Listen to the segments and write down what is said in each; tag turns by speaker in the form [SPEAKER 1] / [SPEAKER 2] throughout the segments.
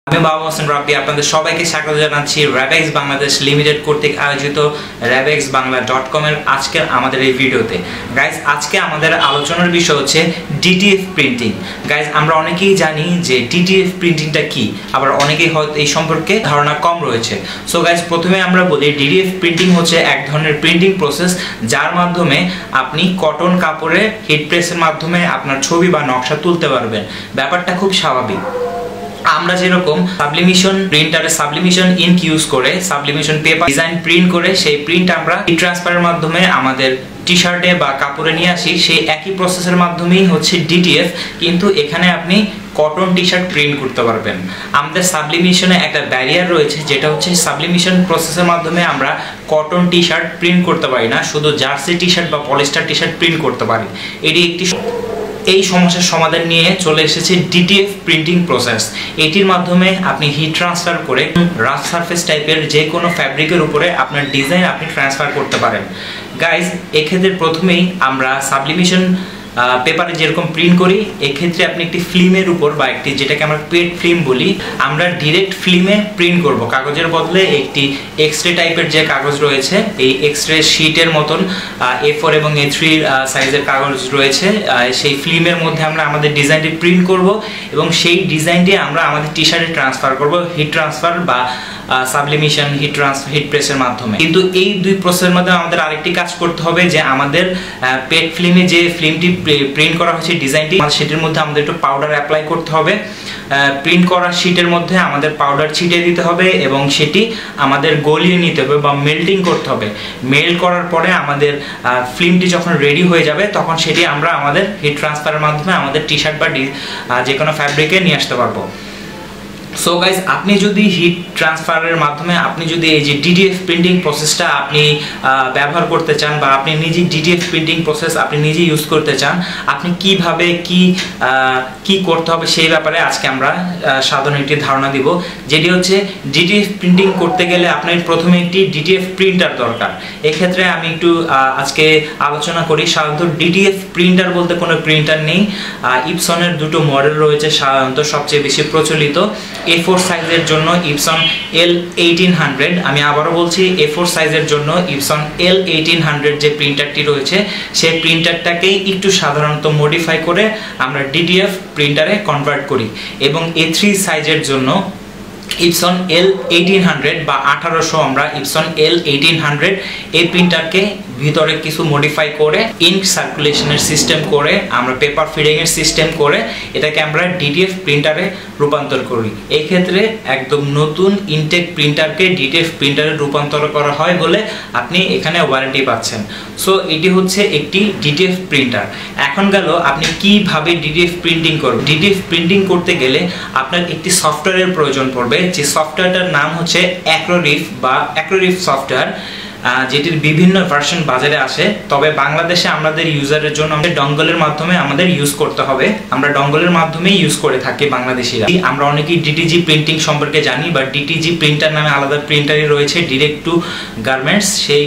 [SPEAKER 1] আমি বাবু হোসেন রাব্বি আপনাদের সবাইকে স্বাগত জানাচ্ছি র্যাবেক্স বাংলাদেশ লিমিটেড কর্তৃক আয়োজিত rabecsbangla.com এর আজকের আমাদের এই ভিডিওতে। গাইস, আজকে আমাদের আলোচনার বিষয় হচ্ছে ডিটিএফ প্রিন্টিং। গাইস, আমরা অনেকেই জানি যে ডিটিএফ প্রিন্টিংটা কি, আবার অনেকেই হয়তো এই সম্পর্কে ধারণা কম রয়েছে। সো গাইস, প্রথমে আমরা বলি ডিটিএফ প্রিন্টিং হচ্ছে এক ধরনের প্রিন্টিং প্রসেস যার মাধ্যমে আপনি কটন কাপড়ে হিট প্রেসের মাধ্যমে আপনার ছবি বা নকশা তুলতে পারবেন। ব্যাপারটা খুব স্বাভাবিক। আমরা যেরকম সাবলিমেশন প্রিন্টারে সাবলিমেশন ইঙ্ক ইউজ করে সাবলিমেশন পেপার ডিজাইন প্রিন্ট করে সেই প্রিন্ট আমরা হিট ট্রান্সফারের মাধ্যমে আমাদের টি শার্টে বা কাপড়ে নিয়ে আসি, সেই একই প্রসেসের মাধ্যমেই হচ্ছে ডিটিএফ, কিন্তু এখানে আপনি কটন টি শার্ট প্রিন্ট করতে পারবেন। আমাদের সাবলিমেশনে একটা ব্যারিয়ার রয়েছে, যেটা হচ্ছে সাবলিমেশন প্রসেসের মাধ্যমে আমরা কটন টি শার্ট প্রিন্ট করতে পারি না, শুধু জার্সি টি শার্ট বা পলিস্টার টি শার্ট প্রিন্ট করতে পারি। এটি একটি এই সমস্যার সমাধান নিয়ে চলে এসেছে ডিটিএফ প্রিন্টিং প্রসেস। এটির মাধ্যমে আপনি হিট ট্রান্সফার করে রাফ সারফেস টাইপের যে কোনো ফ্যাব্রিকের উপরে আপনার ডিজাইন আপনি ট্রান্সফার করতে পারেন। গাইজ, এক্ষেত্রে প্রথমেই আমরা সাবলিমেশন পেপারে যেরকম প্রিন্ট করি, এক্ষেত্রে আপনি একটি ফিল্মের উপর বা একটি যেটাকে আমরা পেট ফিল্ম বলি, আমরা ডিরেক্ট ফিল্মে প্রিন্ট করব। কাগজের বদলে একটি এক্সরে টাইপের যে কাগজ রয়েছে, এই এক্সরে শিটের মতন A4 এবং A3 সাইজের কাগজ রয়েছে, সেই ফিল্মের মধ্যে আমরা আমাদের ডিজাইনটি প্রিন্ট করব এবং সেই ডিজাইনটি আমরা আমাদের টি শার্টে ট্রান্সফার করব হিট ট্রান্সফার বা সাবলিমেশন হিট প্রেসের মাধ্যমে। কিন্তু এই দুই প্রসেসের মধ্যে আমাদের আরেকটি কাজ করতে হবে, যে আমাদের পেট ফিল্মে যে ফিল্মটি প্রিন্ট করা হয়েছে ডিজাইনটি, সেটির মধ্যে আমাদের একটু পাউডার অ্যাপ্লাই করতে হবে। প্রিন্ট করা শিটের মধ্যে আমাদের পাউডার ছিটিয়ে দিতে হবে এবং সেটি আমাদের গলিয়ে নিতে হবে বা মেল্টিং করতে হবে। মেল্ট করার পরে আমাদের ফিল্মটি যখন রেডি হয়ে যাবে, তখন সেটি আমরা আমাদের হিট ট্রান্সফারের মাধ্যমে আমাদের টি শার্ট বা যে কোনো ফ্যাব্রিকে নিয়ে আসতে পারবো। সো গাইজ, আপনি যদি হিট ট্রান্সফারের মাধ্যমে আপনি যদি এই যে ডিটিএফ প্রিন্টিং প্রসেসটা আপনি ব্যবহার করতে চান বা আপনি নিজে ডিটিএফ প্রিন্টিং প্রসেস আপনি নিজে ইউজ করতে চান, আপনি কিভাবে কি করতে হবে সেই ব্যাপারে আজকে আমরা সাধারণ একটি ধারণা দিব। যেটি হচ্ছে ডিটিএফ প্রিন্টিং করতে গেলে আপনার প্রথমে একটি ডিটিএফ প্রিন্টার দরকার। এক্ষেত্রে আমি একটু আজকে আলোচনা করি। সাধারণত ডিটিএফ প্রিন্টার বলতে কোনো প্রিন্টার নেই। ইপসনের দুটো মডেল রয়েছে সাধারণত সবচেয়ে বেশি প্রচলিত। A4 সাইজের জন্য ইপসন L1800, আমি আবারও বলছি A4 সাইজের জন্য ইপসন L1800 যে প্রিন্টারটি রয়েছে, সেই প্রিন্টারটাকেই একটু সাধারণত মডিফাই করে আমরা ডিটিএফ প্রিন্টারে কনভার্ট করি। এবং A3 সাইজের জন্য ইপসন L1800 বা 1800, আমরা ইপসন L1800 এই প্রিন্টারকে ভিতরে কিছু মডিফাই করে ইঙ্ক সার্কুলেশনের সিস্টেম করে আমরা পেপার ফিডিং এর সিস্টেম করে এটাকে আমরা ডিটিএফ প্রিন্টারে রূপান্তর করি। এই ক্ষেত্রে একদম নতুন ইনটেক প্রিন্টারকে ডিটিএফ প্রিন্টারে রূপান্তর করা হয় বলে আপনি এখানে ওয়ারেন্টি পাচ্ছেন। সো এটি হচ্ছে একটি ডিটিএফ প্রিন্টার। এখন গেল আপনি কিভাবে ডিটিএফ প্রিন্টিং করবেন। ডিটিএফ প্রিন্টিং করতে গেলে আপনার একটি সফটওয়্যারের প্রয়োজন পড়বে, যে সফটওয়্যারটার নাম হচ্ছে অ্যাক্রোরিফ বা অ্যাক্রোরিফ সফটওয়্যার, যেটির বিভিন্ন ভার্সন বাজারে আসে। তবে বাংলাদেশে আমাদের ইউজারের জন্য আমাদের ডঙ্গলের মাধ্যমে আমাদের ইউজ করতে হবে। আমরা ডঙ্গলের মাধ্যমেই ইউজ করে থাকি বাংলাদেশিরা। আমরা অনেকেই ডিটিজি প্রিন্টিং সম্পর্কে জানি, বা ডিটিজি প্রিন্টার নামে আলাদা প্রিন্টারই রয়েছে, ডিরেক্ট টু গার্মেন্টস। সেই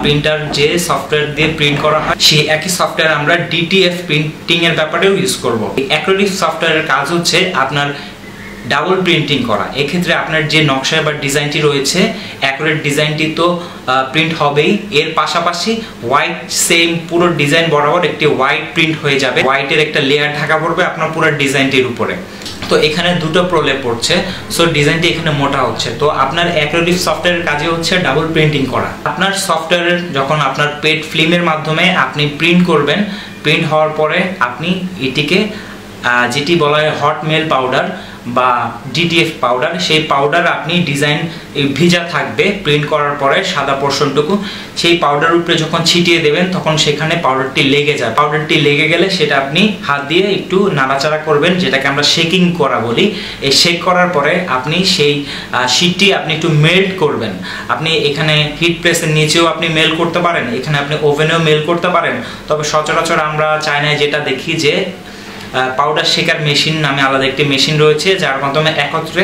[SPEAKER 1] প্রিন্টার যে সফটওয়্যার দিয়ে প্রিন্ট করা হয়, সেই একই সফটওয়্যার আমরা ডিটিএফ প্রিন্টিং এর ব্যাপারেও ইউজ করব। অ্যাক্রিলিক সফটওয়্যারের কাজ হচ্ছে আপনার ডাবল প্রিন্টিং করা। এক্ষেত্রে আপনার যে নকশা বা ডিজাইনটি রয়েছে, অ্যাকুরেট ডিজাইনটি তো প্রিন্ট হবেই, এর পাশাপাশি হোয়াইট সেম পুরো ডিজাইন বরাবর একটি হোয়াইট প্রিন্ট হয়ে যাবে। হোয়াইটের একটা লেয়ার ঢাকা পড়বে আপনার পুরো ডিজাইনটির উপরে। তো এখানে দুটো প্রলেপ পড়ছে, সো ডিজাইনটি এখানে মোটা হচ্ছে। তো আপনার অ্যাক্রিলিক সফটওয়্যারের কাজে হচ্ছে ডাবল প্রিন্টিং করা। আপনার সফটওয়্যারের যখন আপনার পেট ফিল্মের মাধ্যমে আপনি প্রিন্ট করবেন, প্রিন্ট হওয়ার পরে আপনি এটিকে যেটি বলা হয় হট মেল পাউডার বা ডিটিএফ পাউডার, সেই পাউডার আপনি ডিজাইন ভিজা থাকবে প্রিন্ট করার পরে সাদা পোর্শনটুকু, সেই পাউডার উপরে যখন ছিটিয়ে দেবেন তখন সেখানে পাউডারটি লেগে যায়। পাউডারটি লেগে গেলে সেটা আপনি হাত দিয়ে একটু নাড়াচাড়া করবেন, যেটাকে আমরা শেকিং করা বলি। এই শেক করার পরে আপনি সেই শিটটি আপনি একটু মেল্ট করবেন। আপনি এখানে হিট প্রেসের নিচেও আপনি মেল্ট করতে পারেন, এখানে আপনি ওভেনেও মেল্ট করতে পারেন। তবে সচরাচর আমরা চায়নায় যেটা দেখি যে পাউডার শেকার মেশিন নামে আলাদা একটি মেশিন রয়েছে, যার মাধ্যমে একত্রে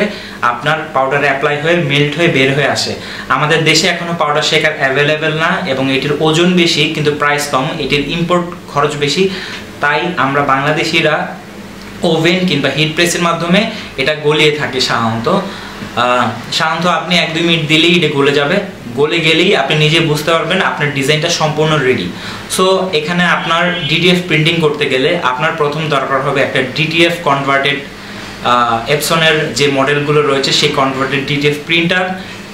[SPEAKER 1] আপনার পাউডার অ্যাপ্লাই হয়ে মেল্ট হয়ে বের হয়ে আসে। আমাদের দেশে এখনো পাউডার শেকার অ্যাভেলেবেল না, এবং এটির ওজন বেশি কিন্তু প্রাইস কম, এটির ইম্পোর্ট খরচ বেশি। তাই আমরা বাংলাদেশিরা ওভেন কিংবা হিট প্রেসের মাধ্যমে এটা গলিয়ে থাকে সাধারণত আপনি 1-2 মিনিট দিলেই এটা গলে যাবে। গলে গেলেই আপনি নিজে বুঝতে পারবেন আপনার ডিজাইনটা সম্পূর্ণ রেডি। সো এখানে আপনার ডিটিএফ প্রিন্টিং করতে গেলে আপনার প্রথম দরকার হবে একটা ডিটিএফ কনভার্টেড এপসনের যে মডেলগুলো রয়েছে সেই converted DTF printer,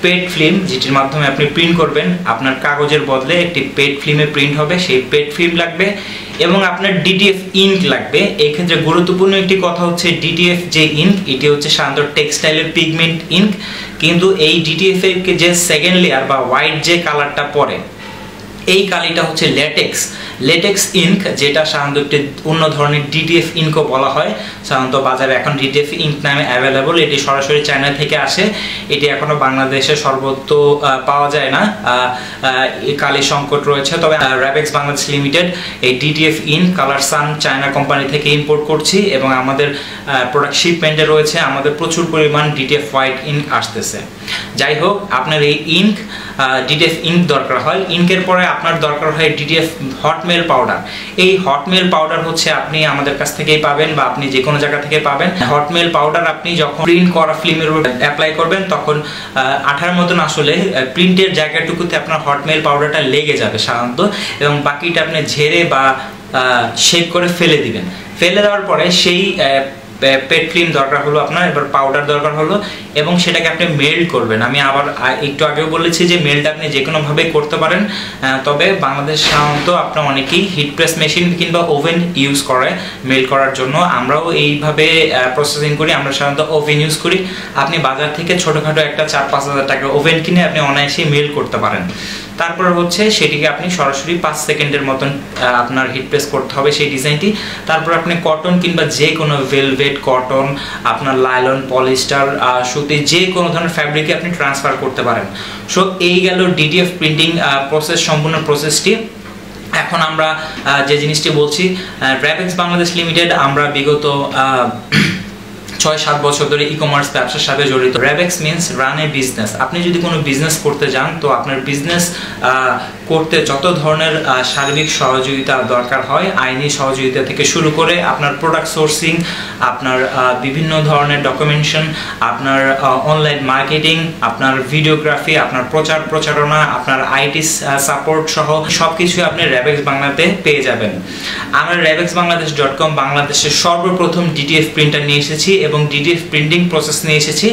[SPEAKER 1] PET film যেটির মাধ্যমে আপনি প্রিন্ট করবেন, আপনার কাগজের বদলে একটি পেড ফিল্মে প্রিন্ট হবে, সেই পেড ফিল্ম লাগবে, এবং আপনার ডিটিএফ ইঙ্ক লাগবে। এই ক্ষেত্রে গুরুত্বপূর্ণ একটি কথা হচ্ছে ডিটিএফ যে ইঙ্ক এটি হচ্ছে সাধারণত টেক্সটাইলের পিগমেন্ট ইঙ্ক, কিন্তু এই ডিটিএফ এর যে সেকেন্ড লেয়ার বা হোয়াইট যে কালারটা পড়ে এই কালিটা হচ্ছে লেটেক্স ইঙ্ক, যেটা সাধারণত একটি অন্য ধরনের ডিটিএফ ইঙ্কও বলা হয়। সাধারণত বাজারে এখন ডিটিএফ ইঙ্ক নামে অ্যাভেলেবল, এটি সরাসরি চায়না থেকে আসে, এটি এখনো বাংলাদেশে সর্বত্র পাওয়া যায় না, এই কালি সংকট রয়েছে। তবে র্যাবেক্স বাংলাদেশ লিমিটেড এই ডিটিএফ ইঙ্ক কালার সান চায়না কোম্পানি থেকে ইম্পোর্ট করছি এবং আমাদের প্রোডাক্ট শিপমেন্টে রয়েছে, আমাদের প্রচুর পরিমাণ ডিটিএফ হোয়াইট ইঙ্ক আসতেছে। যাই হোক, আপনার এই ইঙ্ক ডিটিএফ ইঙ্ক দরকার হয়। ইঙ্কের পরে আপনার দরকার হয় ডিটিএফ হটমেল পাউডার। এই হটমেল পাউডার হচ্ছে আপনি আমাদের কাছ থেকেই পাবেন বা আপনি যে কোনো জায়গা থেকে পাবেন। হটমেল পাউডার আপনি যখন প্রিন্ট করা ফিল্মের উপর অ্যাপ্লাই করবেন তখন আঠার মতন আসলে প্রিন্টের জায়গাটুকুতে আপনার হটমেল পাউডারটা লেগে যাবে সাধারণত, এবং বাকিটা আপনি ঝেড়ে বা শেক করে ফেলে দিবেন। ফেলে দেওয়ার পরে সেই পেড ফিল্ম দরকার হলো আপনার, এবার পাউডার দরকার হলো, এবং সেটাকে আপনি মেল্ট করবেন। আমি আবার একটু আগেও বলেছি যে মেল্ট আপনি যে কোনোভাবে করতে পারেন, তবে বাংলাদেশ সাধারণত আপনার অনেকেই হিট প্রেস মেশিন কিংবা ওভেন ইউজ করে মেল্ট করার জন্য। আমরাও এইভাবে প্রসেসিং করি, আমরা সাধারণত ওভেন ইউজ করি। আপনি বাজার থেকে ছোটোখাটো একটা 4-5 হাজার টাকা ওভেন কিনে আপনি অনায়াসেই মেল্ট করতে পারেন। তারপর হচ্ছে সেটিকে আপনি সরাসরি 5 সেকেন্ডের মতন আপনার হিট প্রেস করতে হবে সেই ডিজাইনটি। তারপর আপনি কটন কিংবা যে কোনো ভেলভেট, কটন, আপনার লাইলন, পলিস্টার, সুতি, যে কোনো ধরনের ফ্যাব্রিকে আপনি ট্রান্সফার করতে পারেন। সো এই গেল ডিটিএফ প্রিন্টিং প্রসেস, সম্পূর্ণ প্রসেসটি। এখন আমরা যে জিনিসটি বলছি, র্যাবেক্স বাংলাদেশ লিমিটেড আমরা বিগত 6-7 বছর ধরে ই কমার্স ব্যবসার সাথে জড়িত। র্যাবেক্স মিন্স রান এ বিজনেস। আপনি যদি কোনো বিজনেস করতে যান তো আপনার বিজনেস করতে যত ধরনের সার্বিক সহযোগিতা দরকার হয়, আইনি সহযোগিতা থেকে শুরু করে আপনার প্রোডাক্ট সোর্সিং, আপনার বিভিন্ন ধরনের ডকুমেন্টেশন, আপনার অনলাইন মার্কেটিং, আপনার ভিডিওগ্রাফি, আপনার প্রচারণা, আপনার আইটি সাপোর্ট সহ সব কিছুই আপনি র্যাবেক্স বাংলাতে পেয়ে যাবেন। আমরা র্যাবেক্সবাংলাদেশ.com বাংলাদেশের সর্বপ্রথম ডিটিএফ প্রিন্টার নিয়ে এসেছি এবং ডিটিএফ প্রিন্টিং প্রসেস নিয়ে এসেছি।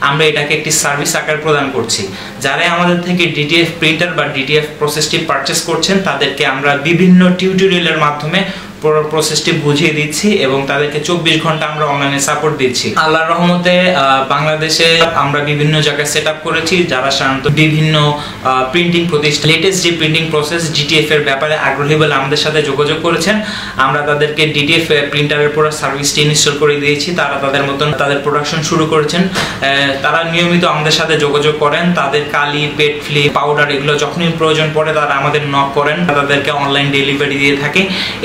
[SPEAKER 1] আমরা এটাকে একটি সার্ভিস আকারে প্রদান করছি। যারা আমাদের থেকে ডিটিএফ প্রিন্টার বা ডিটিএফ প্রসেসটি পারচেস করছেন তাদেরকে আমরা বিভিন্ন টিউটোরিয়ালের মাধ্যমে পুরো প্রসেসটি বুঝিয়ে দিচ্ছি এবং তাদেরকে 24 ঘন্টা আমরা অনলাইনে সাপোর্ট দিচ্ছি। আল্লাহর রহমতে বাংলাদেশে আমরা বিভিন্ন জায়গায় সেট আপ করেছি। যারা সাধারণত বিভিন্ন প্রিন্টিং প্রতিষ্ঠান লেটেস্ট যে প্রিন্টিং প্রসেস ডিটিএফ এর ব্যাপারে আগ্রহী বলে আমাদের সাথে যোগাযোগ করেছেন, আমরা তাদেরকে ডিটিএফ প্রিন্টারের পুরো সার্ভিসটি ইনস্টল করে দিয়েছি। তারা তাদের মতন তাদের প্রোডাকশন শুরু করেছেন। তারা নিয়মিত আমাদের সাথে যোগাযোগ করেন। তাদের কালি, পেড ফিল্ম, পাউডার এগুলো যখনই প্রয়োজন পড়ে তারা আমাদের নক করেন, তাদেরকে অনলাইন ডেলিভারি দিয়ে থাকে।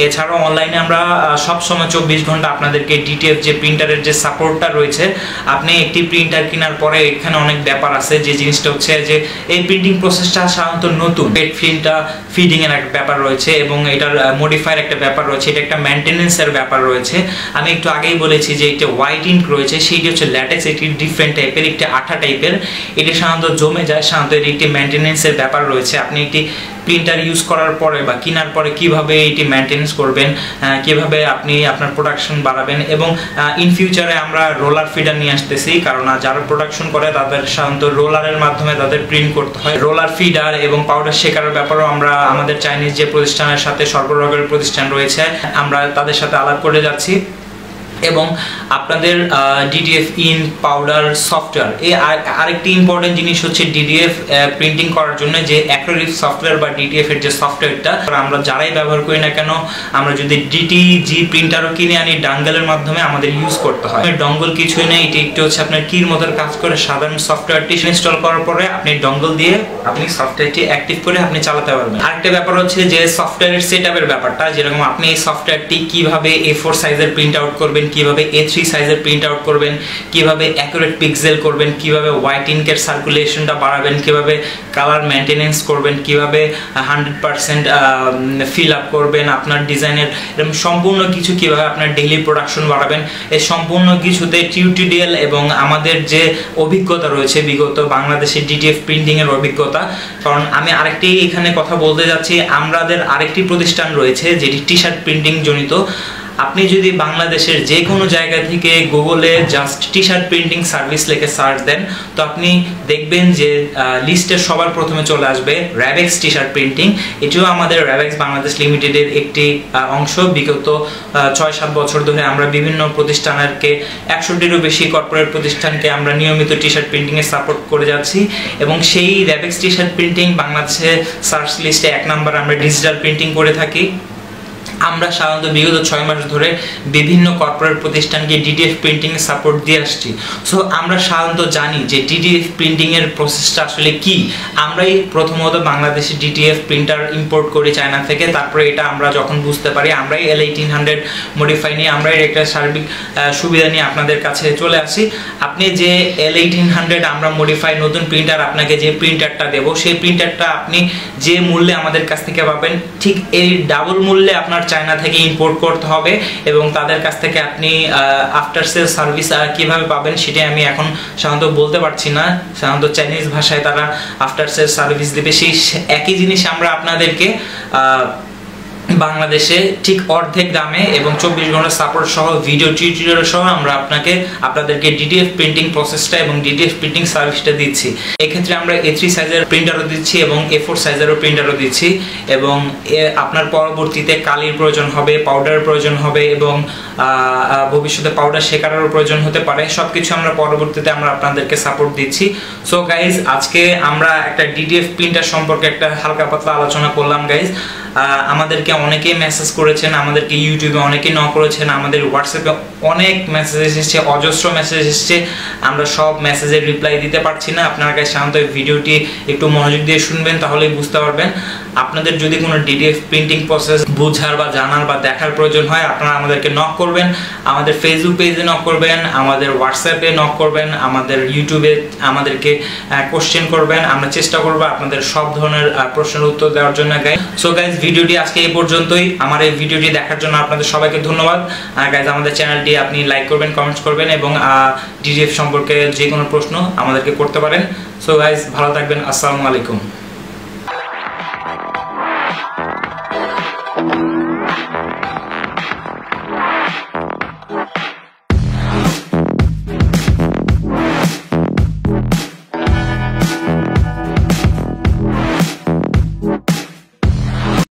[SPEAKER 1] এছাড়াও অনলাইনে আমরা সব সময় 24 ঘন্টা আপনাদেরকে ডিটিএফ যে প্রিন্টারের যে সাপোর্টটা রয়েছে, আপনি একটি প্রিন্টার কেনার পরে এখানে অনেক ব্যাপার আছে। যে জিনিসটা হচ্ছে যে এই প্রিন্টিং প্রসেসটা সাধারণত নতুন, পেড ফিল্মটা ফিডিং এর একটা ব্যাপার রয়েছে এবং এটার মডিফায়ার একটা ব্যাপার রয়েছে, এটা একটা মেইনটেনেন্সের ব্যাপার রয়েছে। আমি একটু আগেই বলেছি যে এটা হোয়াইট ইঙ্ক রয়েছে, সেইটি হচ্ছে ল্যাটেক্স, এটি ডিফারেন্ট টাইপের, একটি আঠা টাইপের, এটি সাধারণত জমে যায়, সাধারণত এর একটি মেইনটেনেন্সের ব্যাপার রয়েছে। আপনি একটি প্রিন্টার ইউজ করার পরে বা কেনার পরে কিভাবে এটি মেইনটেনেন্স করবেন, কিভাবে আপনি আপনার প্রোডাকশন বাড়াবেন, এবং ইন ফিউচারে আমরা রোলার ফিডার নিয়ে আসতেছি, কারণ যারা প্রোডাকশন করে তাদের সাধারণত রোলারের মাধ্যমে তাদের প্রিন্ট করতে হয়। রোলার ফিডার এবং পাউডার শেকারের ব্যাপারেও আমরা আমাদের চাইনিজ যে প্রতিষ্ঠানের সাথে সরবরাহের প্রতিষ্ঠান রয়েছে আমরা তাদের সাথে আলাপ করে যাচ্ছি। এবং আপনাদের ডিটিএফ ইঙ্ক, পাউডার, সফটওয়্যার, এই আরেকটি ইম্পর্টেন্ট জিনিস হচ্ছে ডিটিএফ প্রিন্টিং করার জন্য যে অ্যাক্রিলিক সফটওয়্যার বা ডিটিএফ এর যে সফটওয়্যারটা আমরা যারাই ব্যবহার করি না কেন, আমরা যদি ডিটিজি প্রিন্টারও কিনে আনি ডাঙ্গলের মাধ্যমে আমাদের ইউজ করতে হয়। ডঙ্গল কিছুই নেই, এটি একটু হচ্ছে আপনার কির মতো কাজ করে। সাধারণ সফটওয়্যারটি ইনস্টল করার পরে আপনি ডঙ্গল দিয়ে আপনি সফটওয়্যারটি অ্যাক্টিভ করে আপনি চালাতে পারবেন। আরেকটা ব্যাপার হচ্ছে যে সফটওয়্যারের সেটআপের ব্যাপারটা, যেরকম আপনি এই সফটওয়্যারটি কিভাবে A4 সাইজের প্রিন্ট আউট করবেন, কিভাবে A3 সাইজের প্রিন্ট আউট করবেন, কিভাবে অ্যাকুরেট পিক্সেল করবেন, কিভাবে হোয়াইট ইঙ্কের সার্কুলেশনটা বাড়াবেন, কিভাবে কালার মেনটেনেন্স করবেন, কিভাবে 100% ফিল আপ করবেন আপনার ডিজাইনের, এরকম সম্পূর্ণ কিছু কিভাবে আপনার ডেইলি প্রোডাকশন বাড়াবেন, এই সম্পূর্ণ কিছুতে টিউটোরিয়াল এবং আমাদের যে অভিজ্ঞতা রয়েছে বিগত বাংলাদেশে DTF প্রিন্টিং এর অভিজ্ঞতা। কারণ আমি আরেকটি এখানে কথা বলতে যাচ্ছি, আমাদের আরেকটি প্রতিষ্ঠান রয়েছে যেটি টি শার্ট প্রিন্টিং জনিত। আপনি যদি বাংলাদেশের যে কোনো জায়গা থেকে গুগলে just T shirt printing service লিখে সার্চ দেন, তো আপনি দেখবেন যে লিস্টের সবার প্রথমে চলে আসবে র্যাবেক্স টি শার্ট প্রিন্টিং। এটিও আমাদের র্যাবেক্স বাংলাদেশ লিমিটেডের একটি অংশ। বিগত 6-7 বছর ধরে আমরা বিভিন্ন প্রতিষ্ঠানকে 100টিরও বেশি কর্পোরেট প্রতিষ্ঠানকে আমরা নিয়মিত টি শার্ট প্রিন্টিংয়ে সাপোর্ট করে যাচ্ছি, এবং সেই র্যাবেক্স টি শার্ট প্রিন্টিং বাংলাদেশে সার্চ লিস্টে 1 নম্বর আমরা ডিজিটাল প্রিন্টিং করে থাকি। আমরা সাধারণত বিগত 6 মাস ধরে বিভিন্ন কর্পোরেট প্রতিষ্ঠানকে DTF প্রিন্টিং এ সাপোর্ট দিয়ে আসছি। সো আমরা সাধারণত জানি যে DTF প্রিন্টিং এর প্রসেসটা আসলে কি। আমরাই প্রথমত বাংলাদেশে DTF প্রিন্টার ইম্পোর্ট করি চায়না থেকে, তারপরে এটা আমরা যখন বুঝতে পারি আমরাই L1800 মডিফাই নিয়ে আমরাই একটা সার্বিক সুবিধা নিয়ে আপনাদের কাছে চলে আসি। আপনি যে L1800 আমরা মডিফাই নতুন প্রিন্টার আপনাকে যে প্রিন্টারটা দেব, সেই প্রিন্টারটা আপনি যে মূল্যে আমাদের কাছ থেকে পাবেন ঠিক এই ডাবল মূল্যে আপনার চায়না থেকে ইম্পোর্ট করতে হবে, এবং তাদের কাছ থেকে আপনি আফটার সেল সার্ভিস কিভাবে পাবেন সেটা আমি এখন সাধারণত বলতে পারছি না। সাধারণত চাইনিজ ভাষায় তারা আফটার সেল সার্ভিস দেবে। সেই একই জিনিস আমরা আপনাদেরকে বাংলাদেশে ঠিক অর্ধেক দামে এবং 24 ঘন্টা সাপোর্ট সহ ভিডিও টিউটোরিয়াল সহ আমরা আপনাদেরকে DTF প্রিন্টিং প্রসেসটা এবং DTF প্রিন্টিং সার্ভিসটা দিচ্ছি। এক্ষেত্রে আমরা A3 সাইজের প্রিন্টারও দিচ্ছি এবং A4 সাইজেরও প্রিন্টারও দিচ্ছি, এবং আপনার পরবর্তীতে কালির প্রয়োজন হবে, পাউডারের প্রয়োজন হবে, এবং ভবিষ্যতে পাউডার শেখারেরও প্রয়োজন হতে পারে। সবকিছু আমরা পরবর্তীতে আপনাদেরকে সাপোর্ট দিচ্ছি। সো গাইজ, আজকে আমরা একটা DTF প্রিন্টার সম্পর্কে একটা হালকা পাতলা আলোচনা করলাম গাইজ। আমাদেরকে অনেকেই মেসেজ করেছেন, আমাদেরকে ইউটিউবে অনেকেই নক করেছেন, আমাদের হোয়াটসঅ্যাপে অনেক মেসেজ এসেছে, অজস্র মেসেজ এসেছে। আমরা সব মেসেজের রিপ্লাই দিতে পারছি না। আপনারা কাছে সাধারণত ভিডিওটি একটু মনোযোগ দিয়ে শুনবেন, তাহলেই বুঝতে পারবেন। আপনাদের যদি কোনো DTF প্রিন্টিং প্রসেস বোঝার বা জানার বা দেখার প্রয়োজন হয়, আপনারা আমাদেরকে নক করবেন, আমাদের ফেসবুক পেজে নক করবেন, আমাদের হোয়াটসঅ্যাপে নক করবেন, আমাদের ইউটিউবে আমাদেরকে কোশ্চেন করবেন। আমরা চেষ্টা করব আপনাদের সব ধরনের প্রশ্নের উত্তর দেওয়ার জন্য গাইজ। সো গাইজ, ভিডিওটি আজকে এই পর্যন্তই। আমার এই ভিডিওটি দেখার জন্য আপনাদের সবাইকে ধন্যবাদ গাইজ। আমাদের চ্যানেলটি আপনি লাইক করবেন, কমেন্টস করবেন, এবং DTF সম্পর্কে যে কোনো প্রশ্ন আমাদেরকে করতে পারেন। সো গাইজ, ভালো থাকবেন। আসসালামু আলাইকুম।